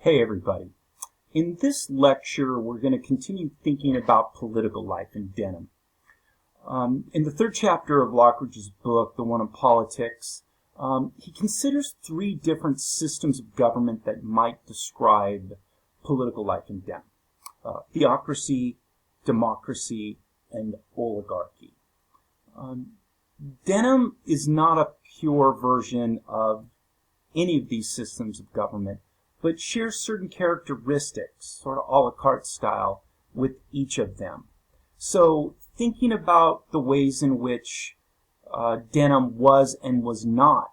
Hey everybody. In this lecture, we're going to continue thinking about political life in Denham. In the third chapter of Lockridge's book, the one on politics, he considers three different systems of government that might describe political life in Denham. Theocracy, democracy, and oligarchy. Denham is not a pure version of any of these systems of government, but shares certain characteristics, sort of a la carte style, with each of them. So thinking about the ways in which Denham was and was not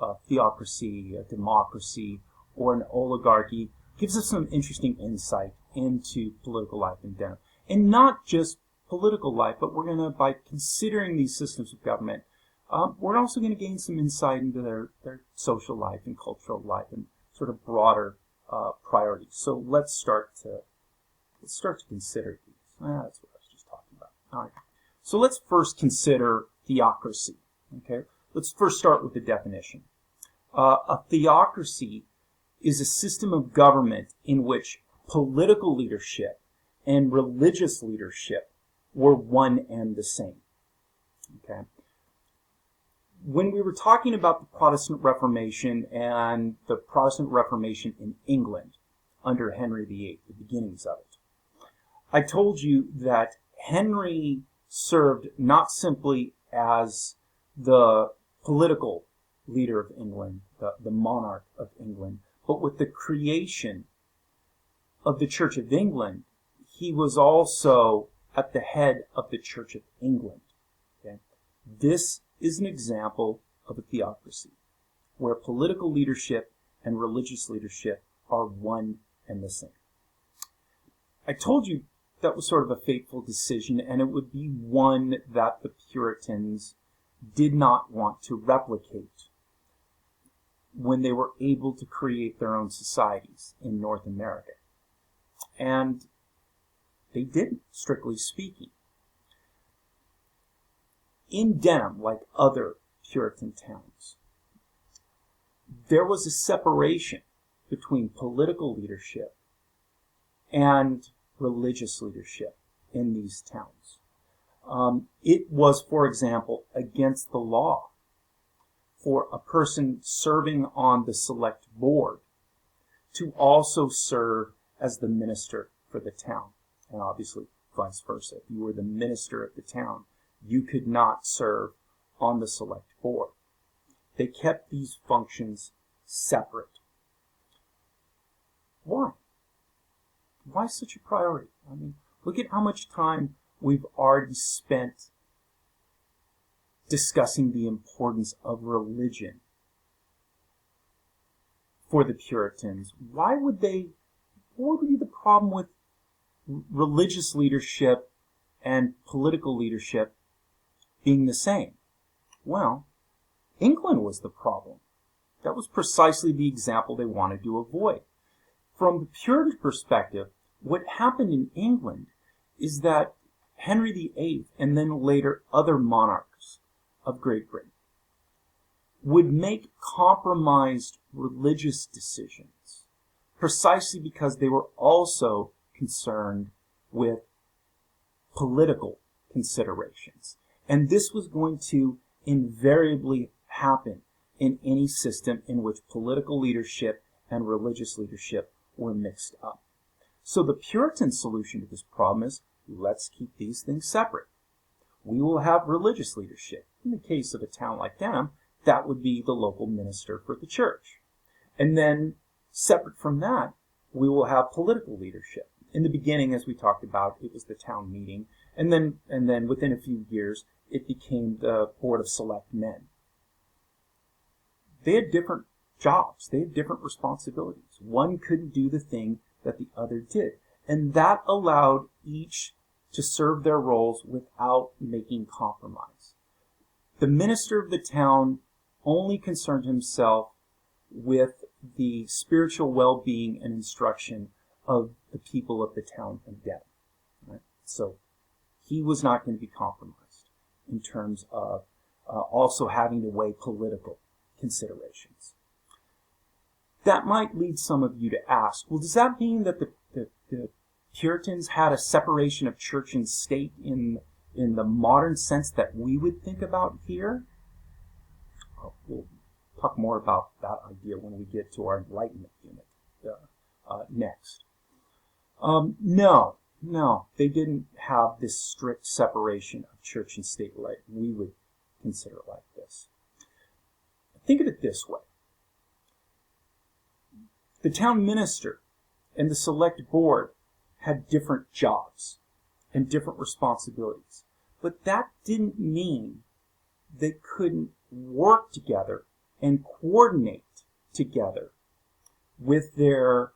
a theocracy, a democracy, or an oligarchy gives us some interesting insight into political life in Denham. And not just political life, but we're going to, by considering these systems of government, we're also going to gain some insight into their social life and cultural life and sort of broader priorities. So let's start to consider these. That's what I was just talking about. All right. So let's first consider theocracy. Okay. Let's first start with the definition. A theocracy is a system of government in which political leadership and religious leadership were one and the same. Okay. When we were talking about the Protestant Reformation and the Protestant Reformation in England under Henry VIII, the beginnings of it, I told you that Henry served not simply as the political leader of England, the monarch of England, but with the creation of the Church of England, he was also at the head of the Church of England. Okay? This is an example of a theocracy, where political leadership and religious leadership are one and the same. I told you that was sort of a fateful decision, and it would be one that the Puritans did not want to replicate when they were able to create their own societies in North America. And they didn't, strictly speaking. In Denham, like other Puritan towns, there was a separation between political leadership and religious leadership in these towns. It was, for example, against the law for a person serving on the select board to also serve as the minister for the town, and obviously vice versa. If you were the minister of the town, you could not serve on the select board. They kept these functions separate. Why? Why such a priority? I mean, look at how much time we've already spent discussing the importance of religion for the Puritans. What would be the problem with religious leadership and political leadership being the same? Well, England was the problem. That was precisely the example they wanted to avoid. From the Puritan perspective, what happened in England is that Henry VIII and then later other monarchs of Great Britain would make compromised religious decisions precisely because they were also concerned with political considerations. And this was going to invariably happen in any system in which political leadership and religious leadership were mixed up. So the Puritan solution to this problem is, let's keep these things separate. We will have religious leadership. In the case of a town like Denham, that would be the local minister for the church. And then, separate from that, we will have political leadership. In the beginning, as we talked about, it was the town meeting, and then within a few years, it became the Board of Select Men. They had different jobs. They had different responsibilities. One couldn't do the thing that the other did. And that allowed each to serve their roles without making compromise. The minister of the town only concerned himself with the spiritual well-being and instruction of the people of the town of Denham. Right? So he was not going to be compromised in terms of also having to weigh political considerations. that might lead some of you to ask, well, does that mean that the Puritans had a separation of church and state in the modern sense that we would think about here? We'll talk more about that idea when we get to our Enlightenment unit next. No, they didn't have this strict separation of church and state like we would consider like this. Think of it this way. The town minister and the select board had different jobs and different responsibilities, but that didn't mean they couldn't work together and coordinate together with their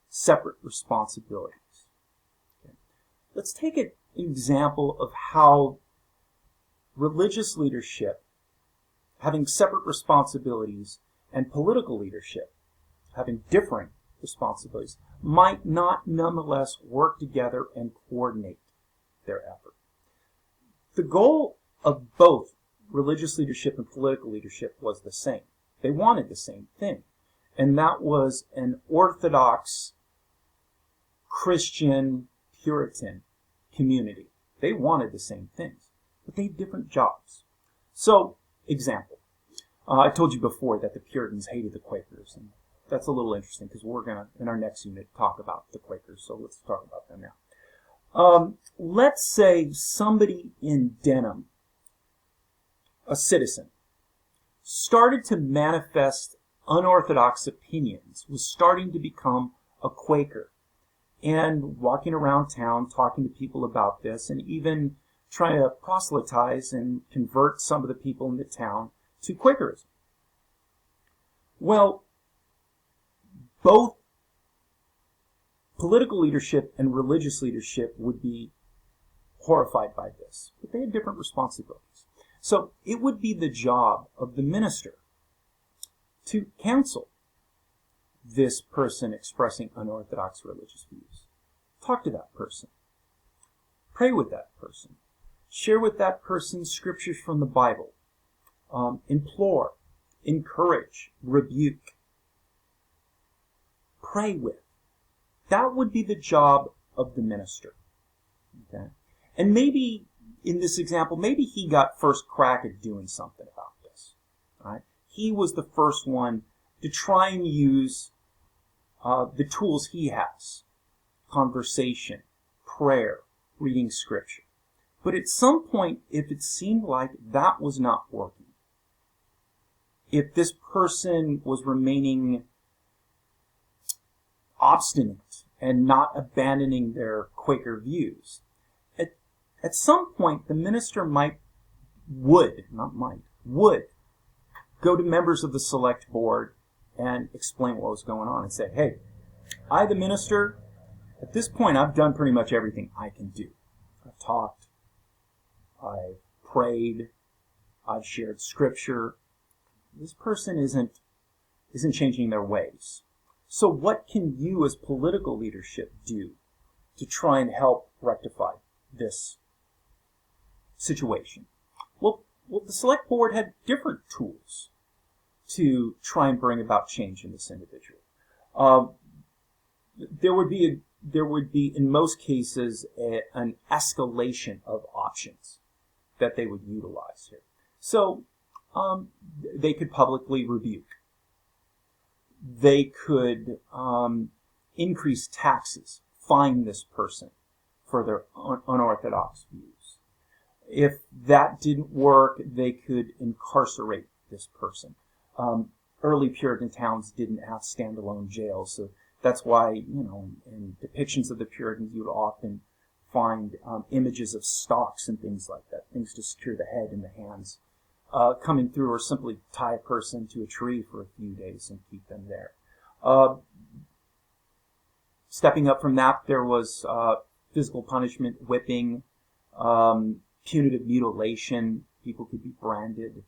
separate responsibilities. Okay. Let's take an example of how religious leadership, having separate responsibilities, and political leadership, having differing responsibilities, might not nonetheless work together and coordinate their effort. The goal of both religious leadership and political leadership was the same. They wanted the same thing, and that was an Orthodox Christian Puritan community. They wanted the same things, but they had different jobs. So, example, I told you before that the Puritans hated the Quakers, and that's a little interesting because we're going to, in our next unit, talk about the Quakers, so let's talk about them now. Let's say somebody in Denham, a citizen, started to manifest unorthodox opinions, was starting to become a Quaker, and walking around town talking to people about this, and even trying to proselytize and convert some of the people in the town to Quakerism. Well, both political leadership and religious leadership would be horrified by this, but they had different responsibilities. So it would be the job of the minister to counsel this person expressing unorthodox religious views. Talk to that person. Pray with that person. Share with that person scriptures from the Bible. Implore, encourage, rebuke. Pray with. That would be the job of the minister. Okay? And maybe, in this example, maybe he got first crack at doing something about this. Right? He was the first one to try and use the tools he has. Conversation, prayer, reading scripture. But at some point, if it seemed like that was not working, if this person was remaining obstinate and not abandoning their Quaker views, at some point the minister would go to members of the select board and explain what was going on and say, hey, I, the minister, at this point I've done pretty much everything I can do. I've talked, I've prayed, I've shared scripture. This person isn't changing their ways. So what can you as political leadership do to try and help rectify this situation? Well, the select board had different tools to try and bring about change in this individual. There would be in most cases an escalation of options that they would utilize here. So they could publicly rebuke. They could increase taxes, fine this person for their unorthodox views. If that didn't work, they could incarcerate this person. Early Puritan towns didn't have standalone jails, so that's why, in depictions of the Puritans, you would often find images of stocks and things like that, things to secure the head and the hands coming through, or simply tie a person to a tree for a few days and keep them there. Stepping up from that, there was physical punishment, whipping, punitive mutilation. People could be branded.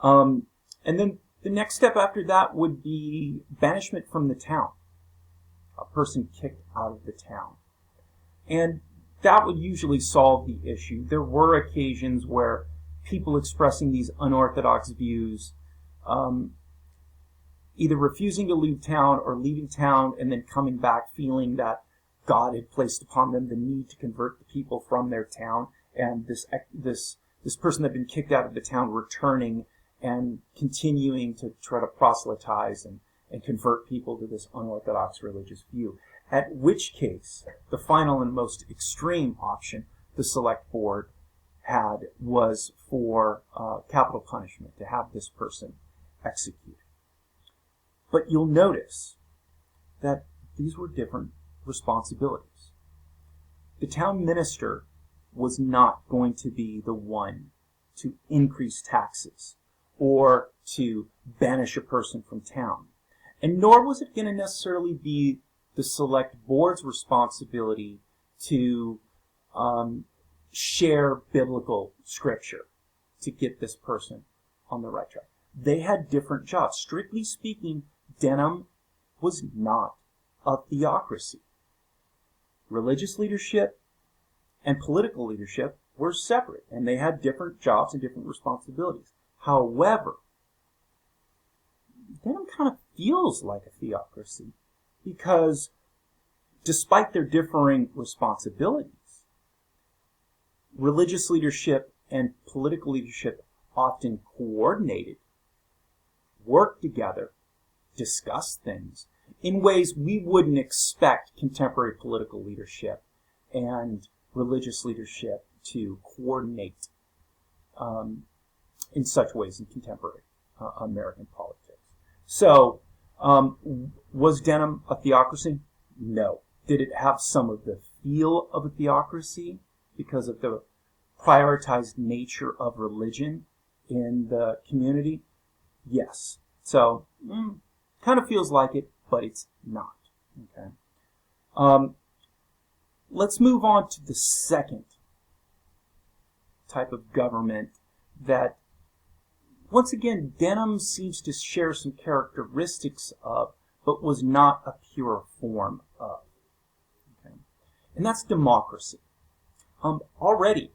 And then the next step after that would be banishment from the town. A person kicked out of the town. And that would usually solve the issue. There were occasions where people expressing these unorthodox views either refusing to leave town or leaving town and then coming back feeling that God had placed upon them the need to convert the people from their town, and this person that had been kicked out of the town returning and continuing to try to proselytize and convert people to this unorthodox religious view. At which case, the final and most extreme option the select board had was for capital punishment, to have this person executed. But you'll notice that these were different responsibilities. The town minister was not going to be the one to increase taxes or to banish a person from town. And nor was it going to necessarily be the select board's responsibility to share biblical scripture to get this person on the right track. They had different jobs. Strictly speaking, Denham was not a theocracy. Religious leadership and political leadership were separate, and they had different jobs and different responsibilities. However, Denham kind of feels like a theocracy because despite their differing responsibilities, religious leadership and political leadership often coordinated, worked together, discussed things in ways we wouldn't expect contemporary political leadership and religious leadership to coordinate in such ways in contemporary American politics. So, was Denham a theocracy? No. Did it have some of the feel of a theocracy because of the prioritized nature of religion in the community? Yes. So, kind of feels like it, but it's not. Okay. Let's move on to the second type of government that, once again, Denham seems to share some characteristics of, but was not a pure form of. Okay. And that's democracy. Already,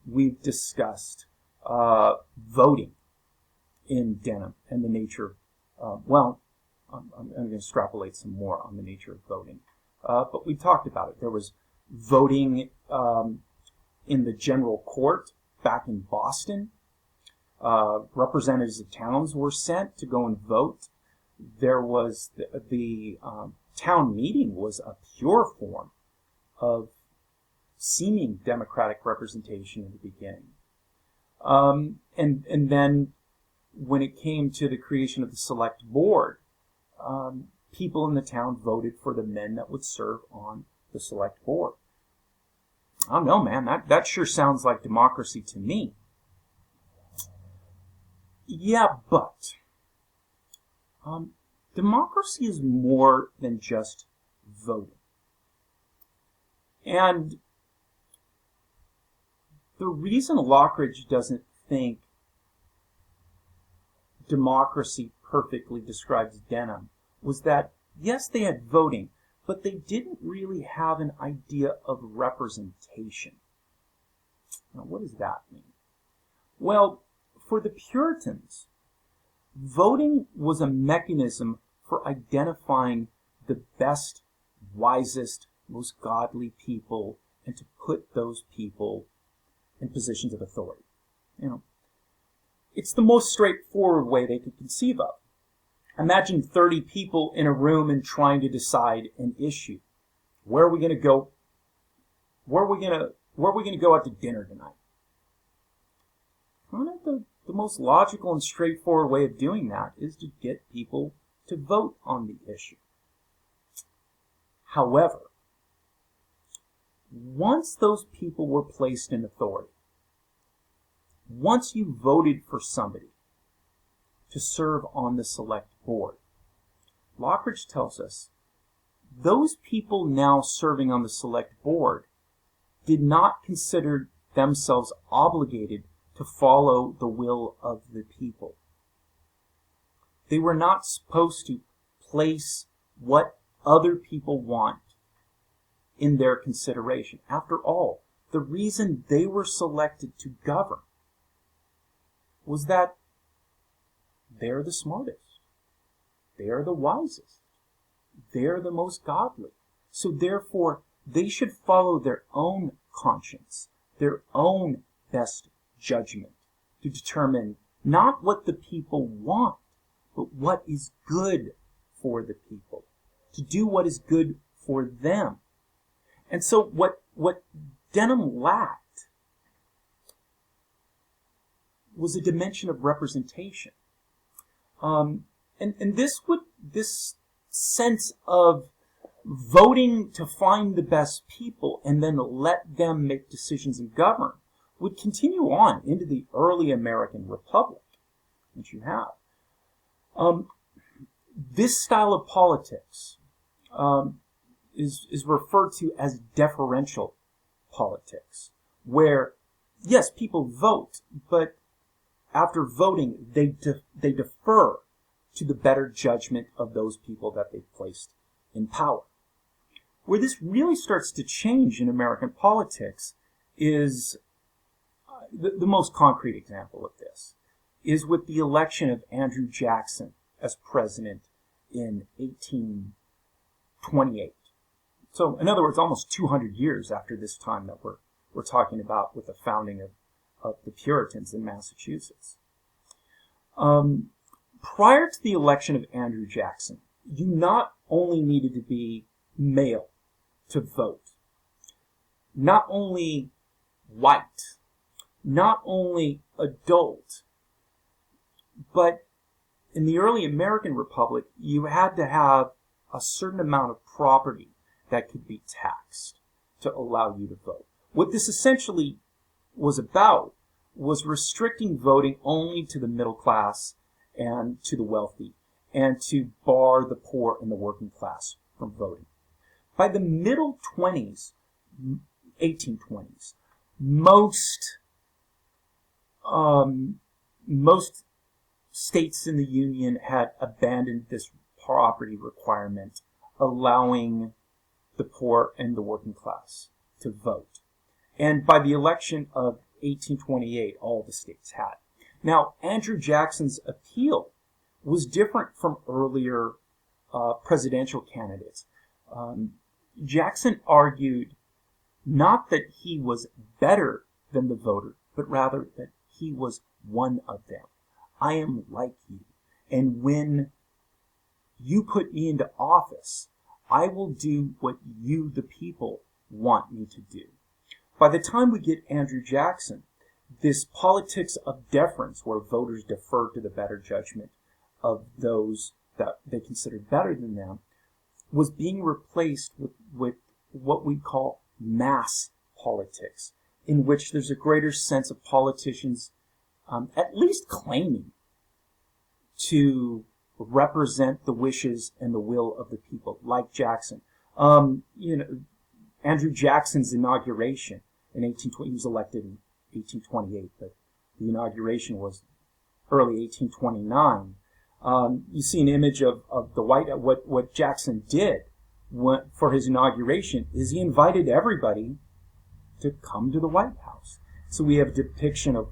we've discussed voting in Denham and the nature of, I'm going to extrapolate some more on the nature of voting. But we talked about it. There was voting in the general court back in Boston. Representatives of towns were sent to go and vote. There was the town meeting was a pure form of seeming democratic representation in the beginning. And then when it came to the creation of the select board, people in the town voted for the men that would serve on the select board. I don't know, man. That sure sounds like democracy to me. Yeah, but democracy is more than just voting. And the reason Lockridge doesn't think democracy perfectly describes Denham was that, yes, they had voting, but they didn't really have an idea of representation. Now, what does that mean? Well, for the Puritans, voting was a mechanism for identifying the best, wisest, most godly people and to put those people in positions of authority. You know, it's the most straightforward way they could conceive of. Imagine 30 people in a room and trying to decide an issue. Where are we going to go? Where are we going to go out to dinner tonight? The most logical and straightforward way of doing that is to get people to vote on the issue. However, once those people were placed in authority, once you voted for somebody to serve on the select board, Lockridge tells us those people now serving on the select board did not consider themselves obligated to follow the will of the people. They were not supposed to place what other people want in their consideration. After all, the reason they were selected to govern was that they're the smartest. they are the wisest. They are the most godly. So therefore, they should follow their own conscience, their own best judgment to determine not what the people want, but what is good for the people, to do what is good for them. And so what Denham lacked was a dimension of representation. And this sense of voting to find the best people and then let them make decisions and govern would continue on into the early American Republic, which you have. This style of politics is referred to as deferential politics, where, yes, people vote, but after voting, they defer to the better judgment of those people that they've placed in power. Where this really starts to change in American politics is the most concrete example of this is with the election of Andrew Jackson as president in 1828. So, in other words, almost 200 years after this time that we're talking about with the founding of the Puritans in Massachusetts. Prior to the election of Andrew Jackson, you not only needed to be male to vote, not only white, not only adult, but in the early American Republic, you had to have a certain amount of property that could be taxed to allow you to vote. What this essentially was about was restricting voting only to the middle class and to the wealthy, and to bar the poor and the working class from voting. By the middle 20s, 1820s, most states in the Union had abandoned this property requirement, allowing the poor and the working class to vote. And by the election of 1828, all the states had. Now, Andrew Jackson's appeal was different from earlier presidential candidates. Jackson argued not that he was better than the voter, but rather that he was one of them. I am like you. And when you put me into office, I will do what you, the people, want me to do. By the time we get Andrew Jackson, this politics of deference, where voters defer to the better judgment of those that they considered better than them, was being replaced with what we call mass politics, in which there's a greater sense of politicians at least claiming to represent the wishes and the will of the people, like Jackson. Andrew Jackson's inauguration in 1820, he was elected in 1828, but the inauguration was early 1829. You see an image of the what Jackson did for his inauguration is he invited everybody to come to the White House. So we have a depiction of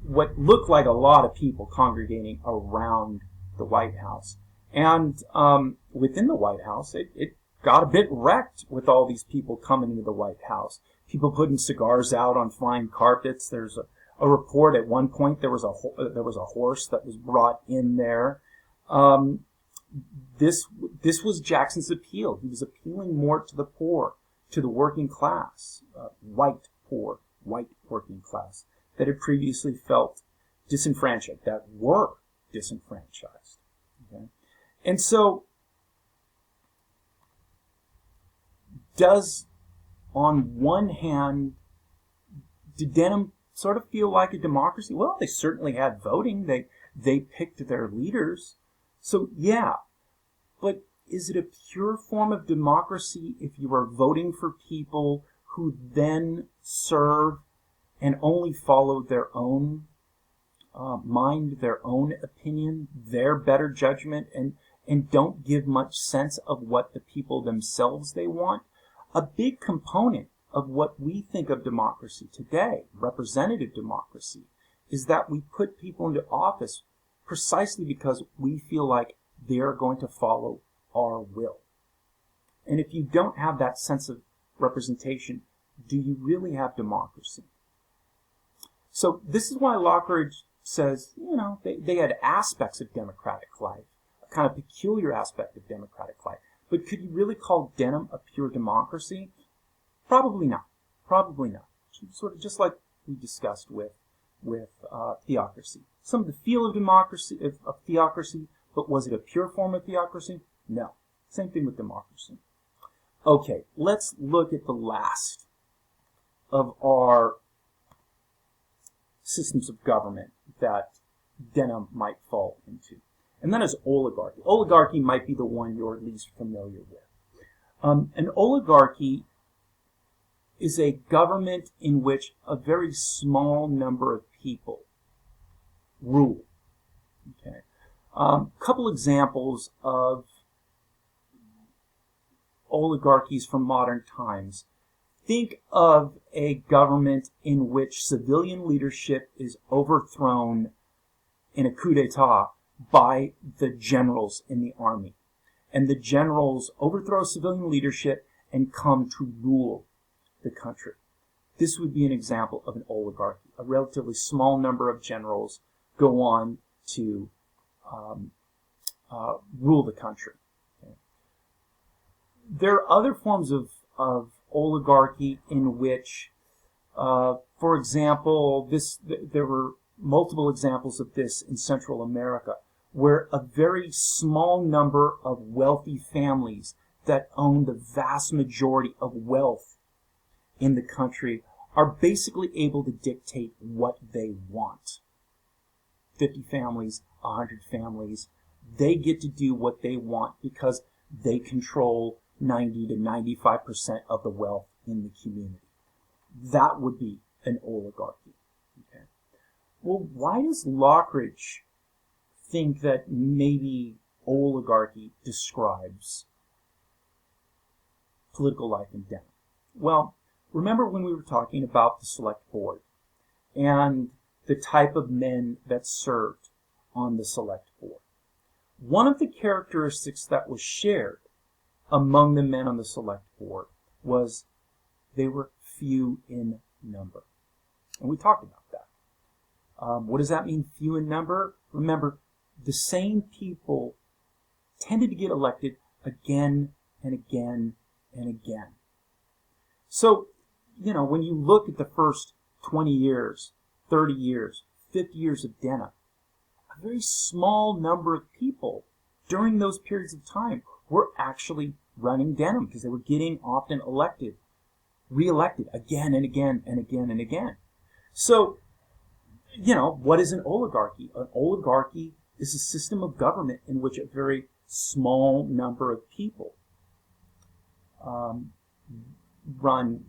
what looked like a lot of people congregating around the White House. And within the White House, it got a bit wrecked with all these people coming into the White House. People putting cigars out on fine carpets. There's a report at one point there was a horse that was brought in there. This was Jackson's appeal. He was appealing more to the poor, to the working class, white poor, white working class that had previously felt disenfranchised, that were disenfranchised. Okay? And so, on one hand, did Denham sort of feel like a democracy? Well, they certainly had voting. They picked their leaders. So, yeah. But is it a pure form of democracy if you are voting for people who then serve and only follow their own mind, their own opinion, their better judgment, and don't give much sense of what the people themselves they want? A big component of what we think of democracy today, representative democracy, is that we put people into office precisely because we feel like they are going to follow our will. And if you don't have that sense of representation, do you really have democracy? So this is why Lockridge says, they had aspects of democratic life, a kind of peculiar aspect of democratic life. But could you really call Denham a pure democracy? Probably not. Probably not. Sort of just like we discussed with theocracy. Some of the feel of democracy, of theocracy, but was it a pure form of theocracy? No. Same thing with democracy. Okay, let's look at the last of our systems of government that Denham might fall into. And that is oligarchy. Oligarchy might be the one you're least familiar with. An oligarchy is a government in which a very small number of people rule. Okay. Couple examples of oligarchies from modern times. Think of a government in which civilian leadership is overthrown in a coup d'etat by the generals in the army. And the generals overthrow civilian leadership and come to rule the country. This would be an example of an oligarchy. A relatively small number of generals go on to rule the country. Okay. There are other forms of oligarchy in which, for example, there were multiple examples of this in Central America, where a very small number of wealthy families that own the vast majority of wealth in the country are basically able to dictate what they want. 50 families, 100 families, they get to do what they want because they control 90 to 95% of the wealth in the community. That would be an oligarchy. Okay. Well, why does Lockridge think that maybe oligarchy describes political life in Denham? Well, remember when we were talking about the select board and the type of men that served on the select board? One of the characteristics that was shared among the men on the select board was they were few in number. And we talked about that. What does that mean, few in number? Remember, the same people tended to get elected again and again and again. So, when you look at the first 20 years, 30 years, 50 years of Denham, a very small number of people during those periods of time were actually running Denham because they were getting often re-elected again and again and again and again. So, what is an oligarchy? An oligarchy is a system of government in which a very small number of people run,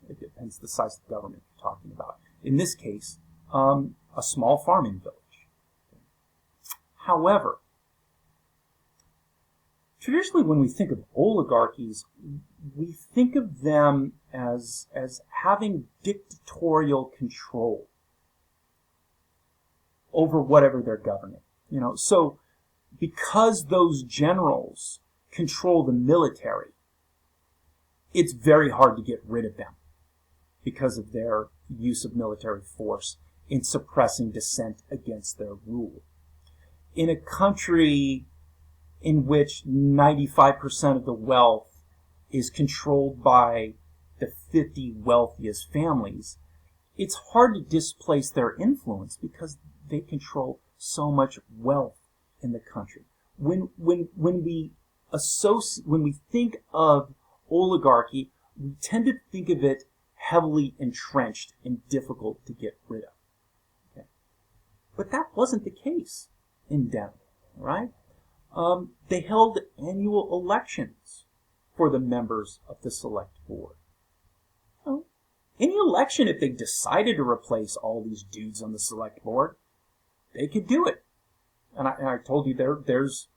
it depends the size of the government you're talking about. In this case, a small farming village. However, traditionally when we think of oligarchies, we think of them as having dictatorial control over whatever they're governing. So because those generals control the military, it's very hard to get rid of them because of their use of military force in suppressing dissent against their rule. In a country in which 95% of the wealth is controlled by the 50 wealthiest families, it's hard to displace their influence because they control so much wealth in the country. When we think of oligarchy, we tend to think of it heavily entrenched and difficult to get rid of. Okay. But that wasn't the case in Denham, right? They held annual elections for the members of the select board. Any election, if they decided to replace all these dudes on the select board, they could do it. And I told you there's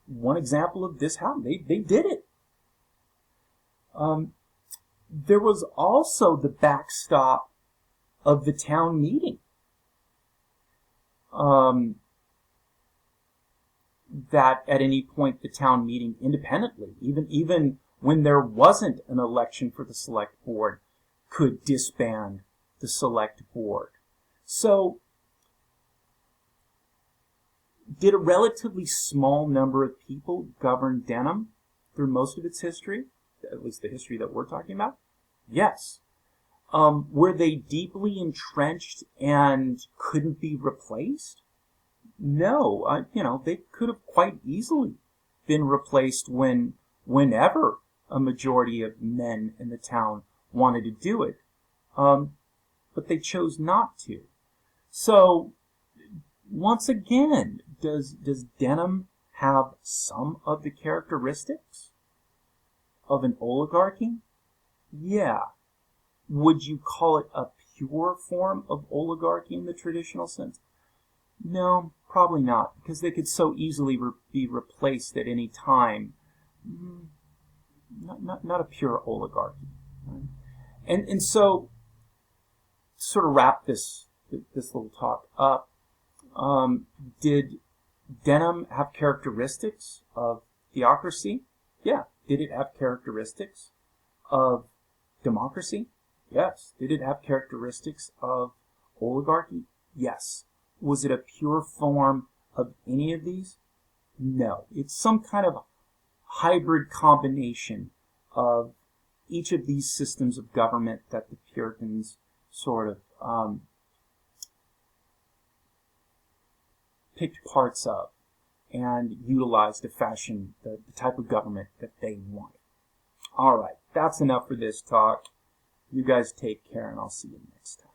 one example of this happening. They did it. There was also the backstop of the town meeting. that at any point the town meeting independently, even when there wasn't an election for the select board, could disband the select board. So did a relatively small number of people govern Denham through most of its history, at least the history that we're talking about? Yes. Were they deeply entrenched and couldn't be replaced? No. They could have quite easily been replaced whenever a majority of men in the town wanted to do it. But they chose not to. So, once again, does Denham have some of the characteristics of an oligarchy? Yeah. Would you call it a pure form of oligarchy in the traditional sense? No, probably not, because they could so easily be replaced at any time. Not a pure oligarchy. Right? And so, sort of wrap this little talk up, did Denham have characteristics of theocracy? Yeah. Did it have characteristics of democracy? Yes. Did it have characteristics of oligarchy? Yes. Was it a pure form of any of these? No. It's some kind of hybrid combination of each of these systems of government that the Puritans sort of picked parts of and utilized to fashion the type of government that they wanted. All right, that's enough for this talk. You guys take care, and I'll see you next time.